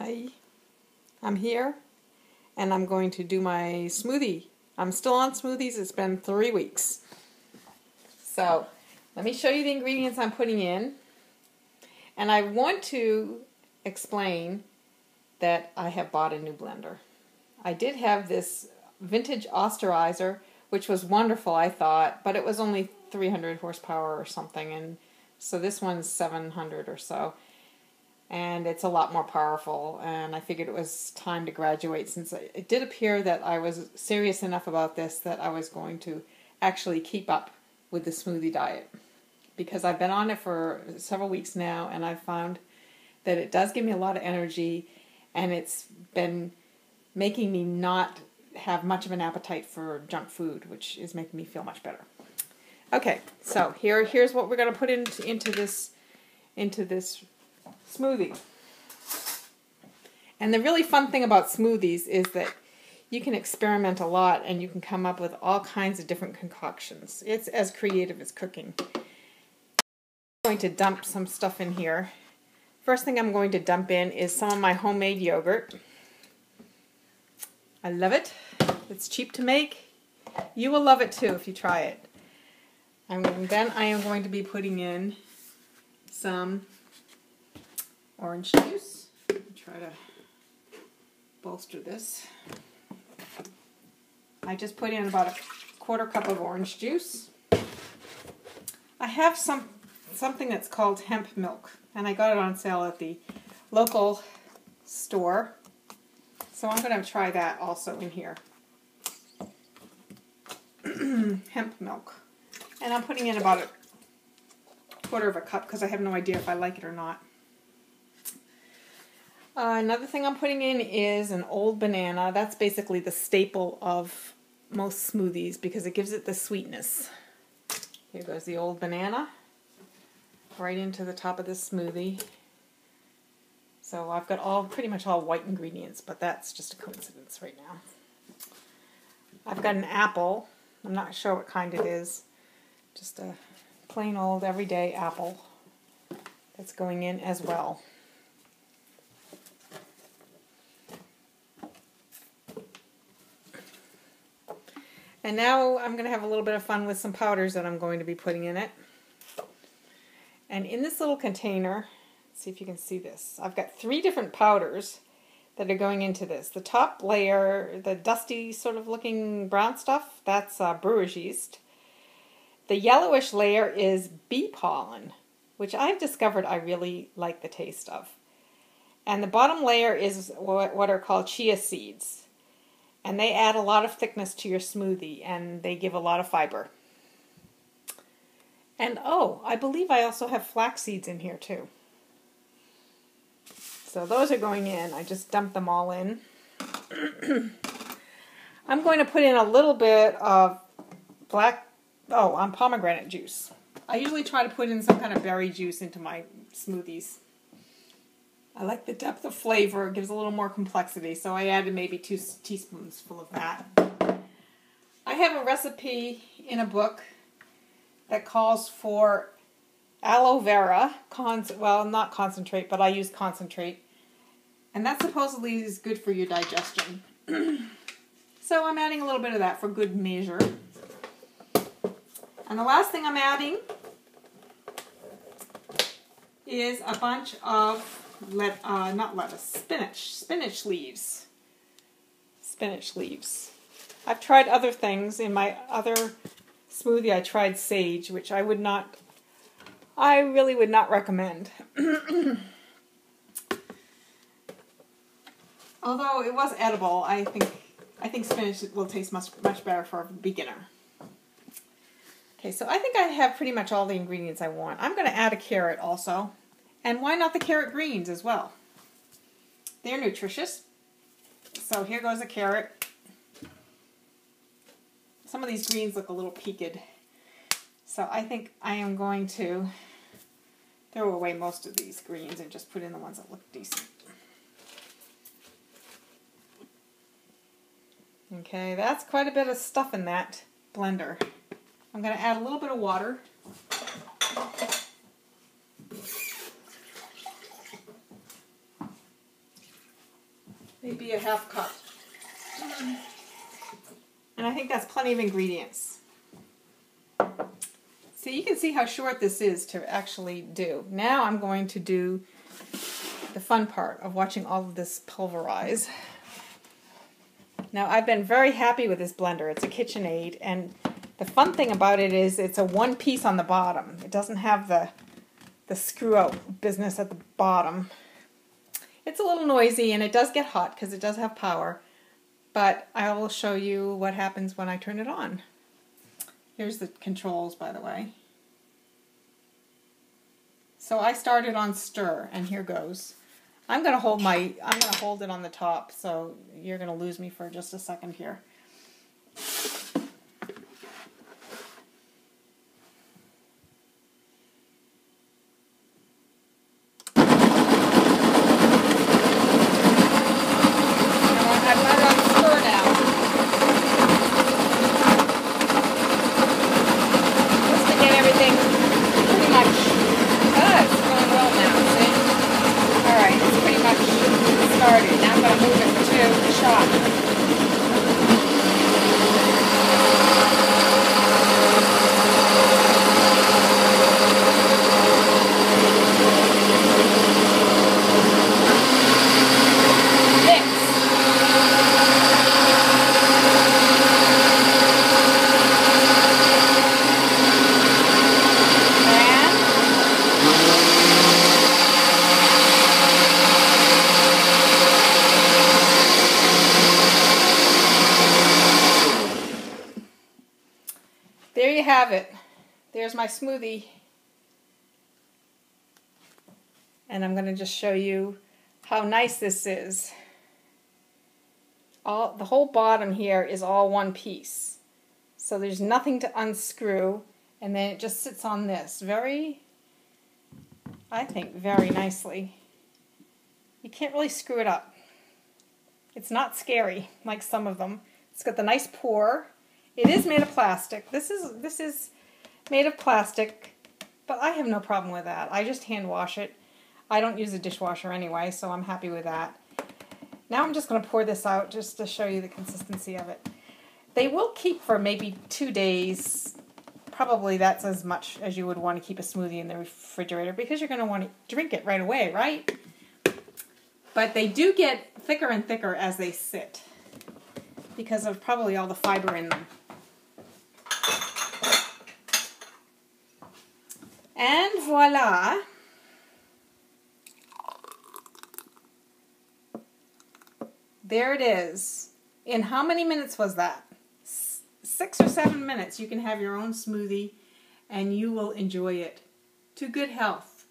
Hi, I'm here and I'm going to do my smoothie. I'm still on smoothies. It's been 3 weeks. So let me show you the ingredients I'm putting in. And I want to explain that I have bought a new blender. I did have this vintage austerizer, which was wonderful, I thought, but it was only 300 horsepower or something, and so this one's 700 or so. And it's a lot more powerful, and I figured it was time to graduate, since it did appear that I was serious enough about this that I was going to actually keep up with the smoothie diet, because I've been on it for several weeks now, and I've found that it does give me a lot of energy, and it's been making me not have much of an appetite for junk food, which is making me feel much better. Okay, so here's what we're going to put into this smoothie. And the really fun thing about smoothies is that you can experiment a lot and you can come up with all kinds of different concoctions. It's as creative as cooking. I'm going to dump some stuff in here. First thing I'm going to dump in is some of my homemade yogurt. I love it. It's cheap to make. You will love it too if you try it. And then I am going to be putting in some orange juice. Try to bolster this. I just put in about a quarter cup of orange juice. I have something that's called hemp milk, and I got it on sale at the local store. So I'm going to try that also in here. Hemp milk. And I'm putting in about a quarter of a cup because I have no idea if I like it or not. Another thing I'm putting in is an old banana. That's basically the staple of most smoothies because it gives it the sweetness. Here goes the old banana right into the top of this smoothie. So I've got pretty much all white ingredients, but that's just a coincidence right now. I've got an apple. I'm not sure what kind it is. Just a plain old everyday apple that's going in as well. And now I'm going to have a little bit of fun with some powders that I'm going to be putting in it. And in this little container, let's see if you can see this, I've got 3 different powders that are going into this. The top layer, the dusty sort of looking brown stuff, that's brewer's yeast. The yellowish layer is bee pollen, which I've discovered I really like the taste of. And the bottom layer is what are called chia seeds. And they add a lot of thickness to your smoothie, and they give a lot of fiber. And oh, I believe I also have flax seeds in here too. So those are going in. I just dumped them all in. I'm going to put in a little bit of pomegranate juice. I usually try to put in some kind of berry juice into my smoothies. I like the depth of flavor. It gives a little more complexity, so I added maybe 2 teaspoons full of that. I have a recipe in a book that calls for aloe vera, not concentrate, but I use concentrate, and that supposedly is good for your digestion. So I'm adding a little bit of that for good measure. And the last thing I'm adding is a bunch of spinach leaves. Spinach leaves. I've tried other things. In my other smoothie I tried sage, which I really would not recommend. Although it was edible, I think spinach will taste much better for a beginner. Okay, so I think I have pretty much all the ingredients I want. I'm going to add a carrot also. And why not the carrot greens as well? They're nutritious. So here goes a carrot. Some of these greens look a little peaked. So I think I am going to throw away most of these greens and just put in the ones that look decent. Okay, that's quite a bit of stuff in that blender. I'm going to add a little bit of water. maybe a half cup. And I think that's plenty of ingredients. So you can see how short this is to actually do. Now I'm going to do the fun part of watching all of this pulverize. Now I've been very happy with this blender. It's a KitchenAid, and the fun thing about it is it's a one piece on the bottom. It doesn't have the screw out business at the bottom. It's a little noisy and it does get hot because it does have power, but I will show you what happens when I turn it on. Here's the controls, by the way. So I started on stir, and here goes. I'm gonna hold it on the top, so you're gonna lose me for just a second here. Now I'm going to move it to the shop. There you have it. There's my smoothie. And I'm going to just show you how nice this is. The whole bottom here is all one piece. So there's nothing to unscrew, and then it just sits on this I think very nicely. You can't really screw it up. It's not scary like some of them. It's got the nice pour. It is made of plastic. This is made of plastic, but I have no problem with that. I just hand wash it. I don't use a dishwasher anyway, so I'm happy with that. Now I'm just going to pour this out just to show you the consistency of it. They will keep for maybe 2 days. Probably that's as much as you would want to keep a smoothie in the refrigerator because you're going to want to drink it right away, right? But they do get thicker and thicker as they sit because of probably all the fiber in them. And voila! There it is. In how many minutes was that? 6 or 7 minutes. You can have your own smoothie and you will enjoy it. To good health.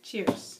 Cheers.